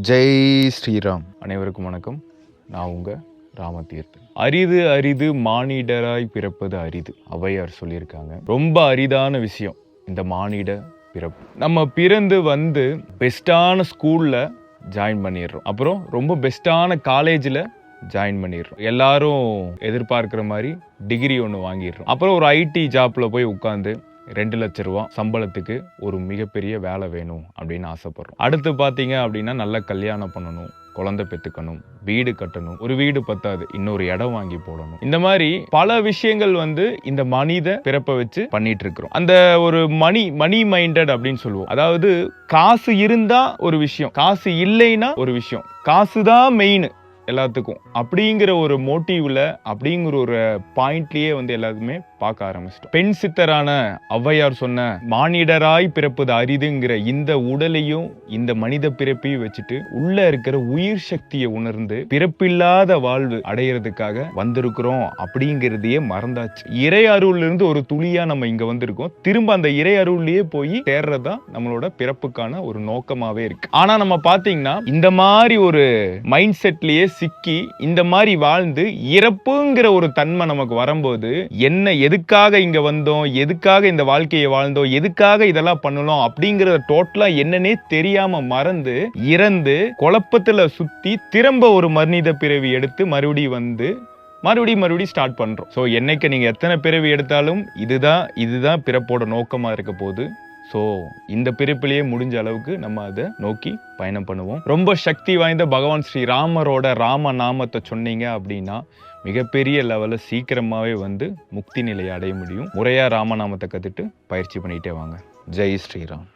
ஜெய் ஸ்ரீராம். அனைவருக்கும் வணக்கம். நான் உங்கள் ராமதீர்த்தன். அரிது அரிது மானிடராய் பிறப்பது அரிது, ஔவையார் சொல்லியிருக்காங்க. ரொம்ப அரிதான விஷயம் இந்த மானிட பிறப்பு. நம்ம பிறந்து வந்து பெஸ்ட்டான ஸ்கூலில் ஜாயின் பண்ணிடுறோம், அப்புறம் ரொம்ப பெஸ்ட்டான காலேஜில் ஜாயின் பண்ணிடுறோம். எல்லாரும் எதிர்பார்க்குற மாதிரி டிகிரி ஒன்று வாங்கிடுறோம். அப்புறம் ஒரு ஐடி ஜாப்பில் போய் உட்காந்து 2 லட்ச ரூபா சம்பளத்துக்கு ஒரு மிகப்பெரிய வேலை வேணும் அப்படின்னு ஆசைப்படுறோம். அடுத்து பார்த்தீங்க அப்படின்னா நல்ல கல்யாணம் பண்ணணும், குழந்தை பெற்றுக்கணும், வீடு கட்டணும். ஒரு வீடு பத்தாது, இன்னொரு இடம் வாங்கி போடணும். இந்த மாதிரி பல விஷயங்கள் வந்து இந்த மனித பிறப்பை வச்சு பண்ணிட்டு இருக்கிறோம். அந்த ஒரு மணி மைண்டட் அப்படின்னு சொல்லுவோம். அதாவது காசு இருந்தா ஒரு விஷயம், காசு இல்லைன்னா ஒரு விஷயம், காசு தான் மெயின் எல்லாத்துக்கும் அப்படிங்கிற ஒரு மோட்டிவ்ல, அப்படிங்கிற ஒரு பாயிண்ட்லயே வந்து எல்லாருமே பார்க்க ஆரம்பிச்சிட்டோம். பெண் சித்தரான ஔவையார் சொன்ன மானிடராய் பிறப்பது அரிதுங்கிற இந்த உடலையும் இந்த மனித பிறப்பையும் வச்சுட்டு உள்ள இருக்கிற உயிர் சக்தியை உணர்ந்து பிறப்பில்லாத வாழ்வு அடையிறதுக்காக வந்திருக்கிறோம் அப்படிங்கிறதையே மறந்தாச்சு. இறை அருள்ல இருந்து ஒரு துளியா நம்ம இங்க வந்திருக்கோம். திரும்ப அந்த இறை அருள்லயே போய் தேர்றதா நம்மளோட பிறப்புக்கான ஒரு நோக்கமாவே இருக்கு. ஆனா நம்ம பாத்தீங்கன்னா இந்த மாதிரி ஒரு மைண்ட் செட்லயே சிக்கி இந்த மாதிரி வாழ்ந்து இறப்புங்கிற ஒரு தன்மை நமக்கு வரும்போது எதுக்காக இங்க வந்தோம், எதுக்காக இந்த வாழ்க்கையை வாழ்ந்தோம், எதுக்காக இதெல்லாம் பண்ணலாம் அப்படிங்கறத டோட்டலா என்னன்னே தெரியாம மறந்து இறந்து குழப்பத்துல சுத்தி திரும்ப ஒரு மனித பிறவி எடுத்து மறுபடியும் வந்து மறுபடியும் ஸ்டார்ட் பண்றோம். சோ என்னைக்கு நீங்க எத்தனை பிறவி எடுத்தாலும் இதுதான் பிறப்போட நோக்கமா இருக்க போது. ஸோ இந்த பிறப்பிலேயே முடிஞ்ச அளவுக்கு நம்ம அதை நோக்கி பயணம் பண்ணுவோம். ரொம்ப சக்தி வாய்ந்த பகவான் ஸ்ரீராமரோட ராம நாமத்தை சொன்னீங்க அப்படின்னா மிகப்பெரிய லெவலில் சீக்கிரமாகவே வந்து முக்தி நிலையை அடைய முடியும். முறையாக ராமநாமத்தை கற்றுட்டு பயிற்சி பண்ணிகிட்டே வாங்க. ஜெய் ஸ்ரீராம்.